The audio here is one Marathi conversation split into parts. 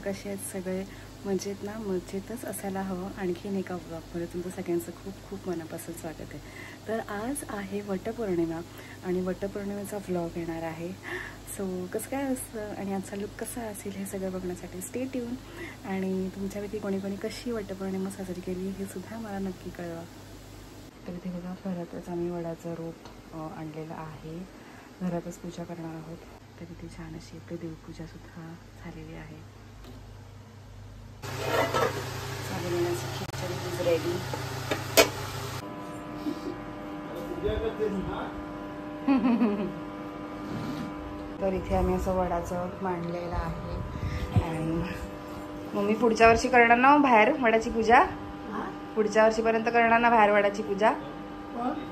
कसे आहेत सगळे? मजेत ना? मजेतच असायला हवं. आणखीन एका व्लॉगमध्ये तुमचं सगळ्यांचं खूप खूप मनापासून स्वागत आहे. तर आज आहे वटपौर्णिमा आणि वटपौर्णिमेचा व्लॉग येणार आहे. सो कसं काय असतं आणि आजचा लुक कसा असेल हे सगळं बघण्यासाठी स्टे ट्यून. आणि तुमच्यापैकी कोणी कोणी कशी वटपौर्णिमा साजरी केली हे सुद्धा मला नक्की कळवा. तर इथे बघा घरातच आम्ही वडाचं रोप आणलेलं आहे. घरातच पूजा करणार आहोत. तर इथे छान अशी इथे देवपूजा सुद्धा झालेली आहे. साबुदाण्याची खिचडी इज रेडी. तर इथे आम्ही असं वडाचं मांडलेलं आहे. आणि मम्मी पुढच्या वर्षी करणार ना बाहेर वडाची पूजा? पुढच्या वर्षीपर्यंत करणार ना बाहेर वडाची पूजा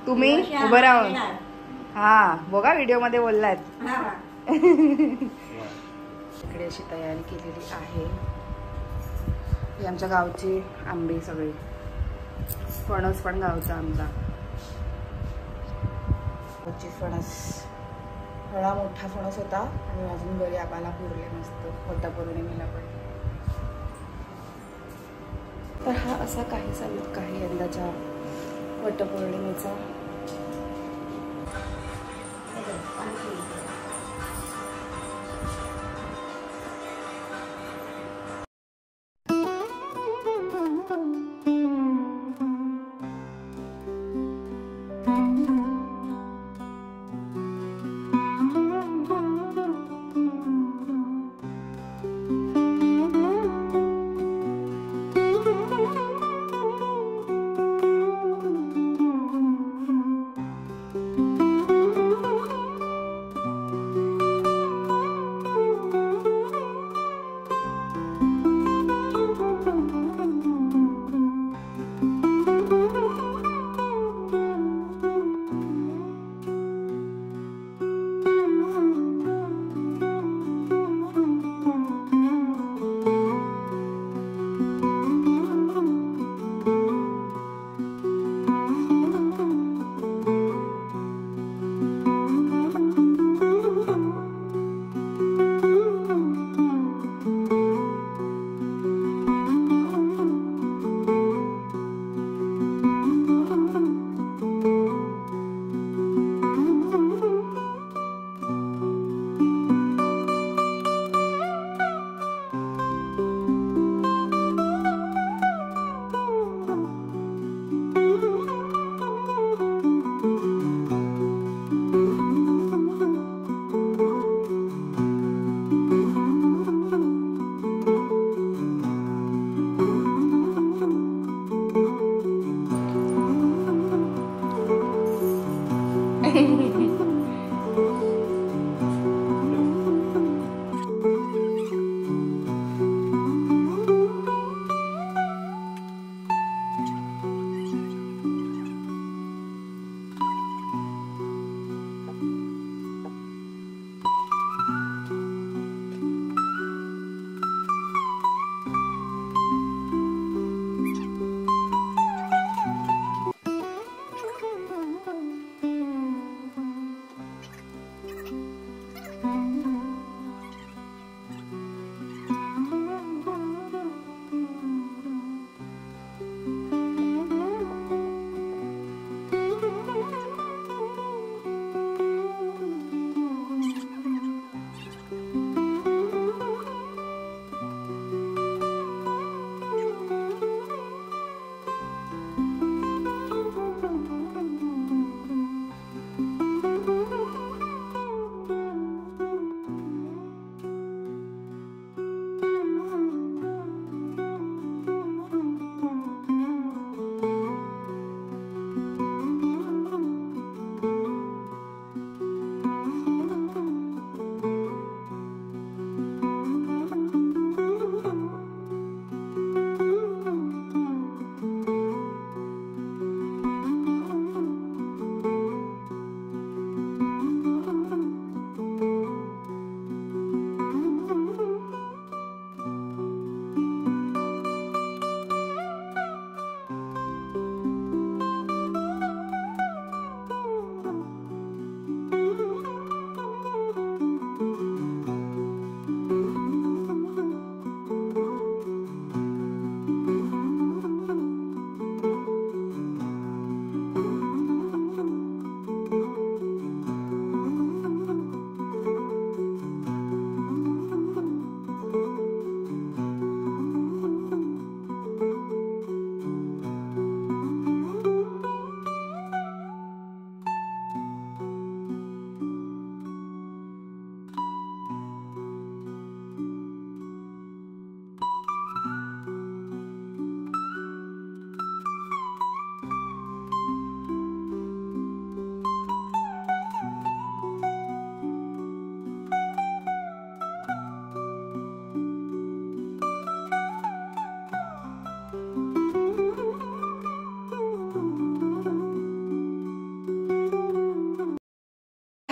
तुम्ही? उभं राहून. हा बघा व्हिडिओ मध्ये बोललात. इकडे अशी तयारी केलेली आहे. ही आमच्या गावची आंबे सगळे. फणस पण गावचा आमचा. फणस एवढा मोठा फणस होता आणि अजून घरी आम्हाला पुरले मस्त वटपौर्णिमेला पण. तर हा असा काहीसा लुक आहे यंदाच्या वटपौर्णिमेचा.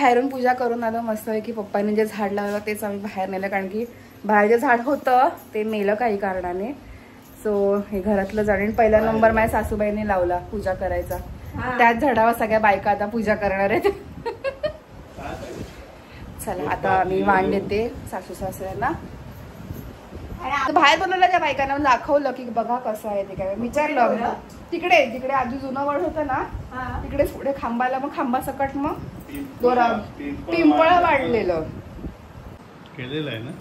बाहेरून पूजा करून आलो मस्त आहे की पप्पांनी जे झाड लावलं तेच आम्ही बाहेर नेलं, कारण की बाहेर जे झाड होतं ते मेलं काही कारणाने. सो हे घरातलं झाड आणि पहिला नंबर माझ्या सासूबाईंनी लावला पूजा करायचा. त्याच झाडावर सगळ्या बायका आता पूजा करणार आहेत. चला आता मी वाण देते सासू सासऱ्यांना. बाहेर बोलवलं त्या बायकांना, दाखवलं की बघा कसं आहे ते. काय विचारलं तिकडे जिकडे आधी जुनं वड होतं ना तिकडे पुढे खांबाला, मग खांबा सकट मग दोरा पिंपळ वाढलेलं केलेलं आहे ना.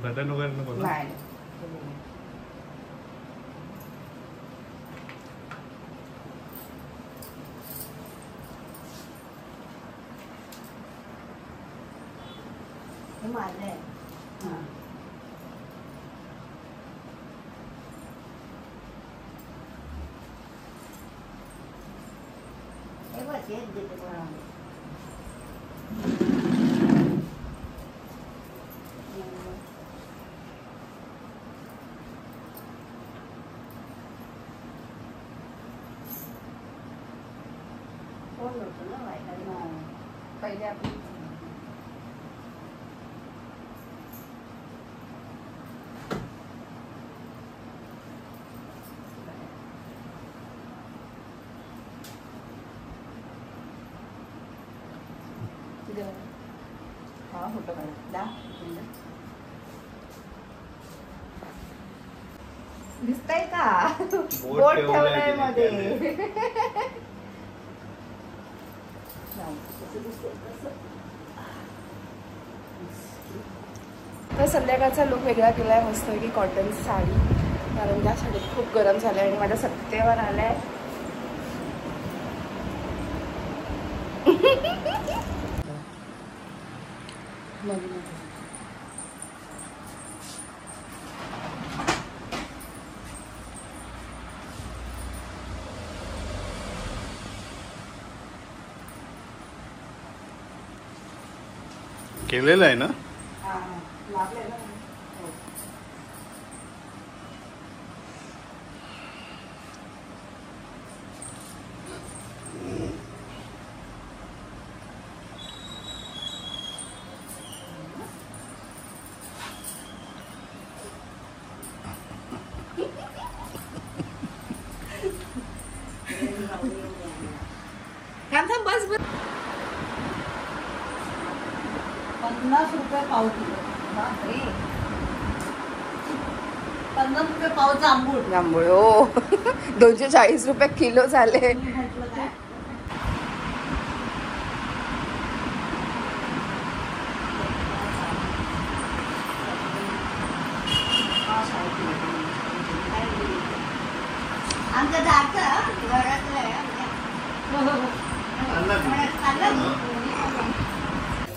बदन वगैरे नको ना. नाही माझं आहे. हे बघ हेच देते कोणाला. कोण होतं ना बायकांना पहिले आपली हा फोटो काढा दिसतंय का बोट ठेवलंय मध्ये. तर संध्याकाळचा लुक वेगळा केलाय मस्त की कॉटन साडी, कारण त्या साडीत खूप गरम झालंय आणि माझ्या सत्तेवर आलाय. केलेलं आहे ना. बस बस 50 रुपये पाव किलो. बापरे 50 रुपये पावचा आंबूळ. जांभूळ हो 240 रुपये किलो झाले. म्हटलं काय आमच्या दारचं घरातलं आहे.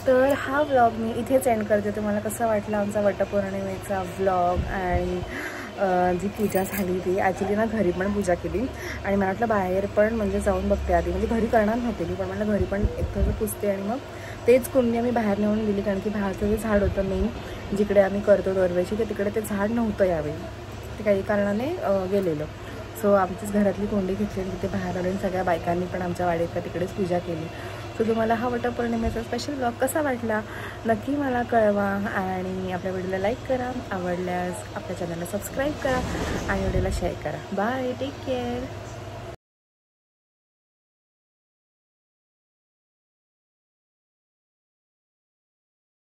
तर हा व्लॉग मी इथेच एंड करते. तुम्हाला कसं वाटलं आमचा वटपौर्णिमेचा व्लॉग आणि जी पूजा झाली ती ॲक्च्युली ना घरी पण पूजा केली आणि मला वाटलं बाहेर पण म्हणजे जाऊन बघते आधी, म्हणजे घरी करणार नव्हते मी, पण मला घरी पण एकतर पुजते आणि मग तेच कुंडी आम्ही बाहेर नेऊन दिली, कारण की बाहेरचं जे झाड होतं मेन जिकडे आम्ही करतो दरवर्षी ते तिकडे ते झाड नव्हतं यावेळी, ते काही कारणाने गेलेलं. सो आमचीच घरातली कोंडी घेतली आणि तिथे बाहेर आलो आणि सगळ्या बायकांनी पण आमच्या वाडीत तिकडेच पूजा केली. सो तुम्हाला हा वटपौर्णिमेचा स्पेशल ब्लॉग कसा वाटला नक्की मला कळवा आणि आपल्या व्हिडिओला लाईक करा, आवडल्यास आपल्या चॅनलला सबस्क्राईब करा आणि व्हिडिओला शेअर करा. Bye, take care.